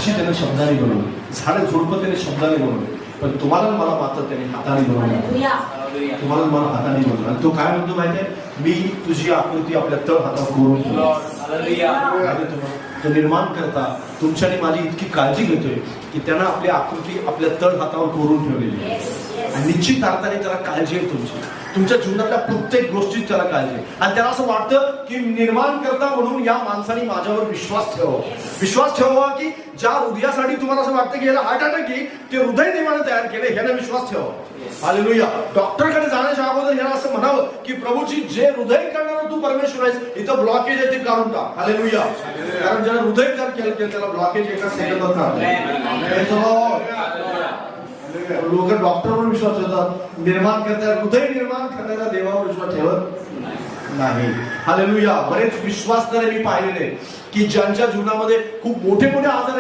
पक्षी त्याने शब्दाने बनवले, झाडं झुडपं त्याने शब्दाने बनवले, पण तुम्हाला मला मात्र त्याने हाताने बनवलं. तुम्हाला मला हाताने बनवलं. आणि तो काय म्हणतो माहितीये, मी तुझी आकृती आपल्या तळ हातावर कोरून ठेवली. तो निर्माण करता तुमच्याने माझी इतकी काळजी घेतोय की त्यांना आपली आकृती आपल्या तळ हातावर कोरून ठेवलेली आहे. आणि निश्चित अर्थाने त्याला काळजी आहे तुमची, तुमच्या जीवनातल्या प्रत्येक गोष्टीत त्याला काळजी आहे. आणि त्याला असं वाटतं की निर्माण करता म्हणून या माणसाने माझ्यावर विश्वास ठेवावा. विश्वास ठेवावा की ज्या हृदयासाठी तुम्हाला असं वाटतं की याला हार्ट अटॅक येईल, ते हृदय देवाने तयार केले, ह्याने विश्वास ठेवावा. हालेलुया. डॉक्टरकडे जाण्याच्या अगोदर याला असं म्हणावं की प्रभूची जे हृदय करणार तू परमेश्वर आहेस, इथं ब्लॉकेज आहे ते काढून टाक. हालेलुया. कारण ज्याला हृदय तयार केलं त्याला ब्लॉकेज एका सेकंदात लोक डॉक्टरवर विश्वास ठेवतात, निर्माण करतात, हृदय निर्माण करणाऱ्या देवावर विश्वास ठेवत नाही. हालेलुया. बरेच विश्वासणारे मी पाहिलेले की ज्यांच्या जीवनामध्ये खूप मोठे मोठे आजार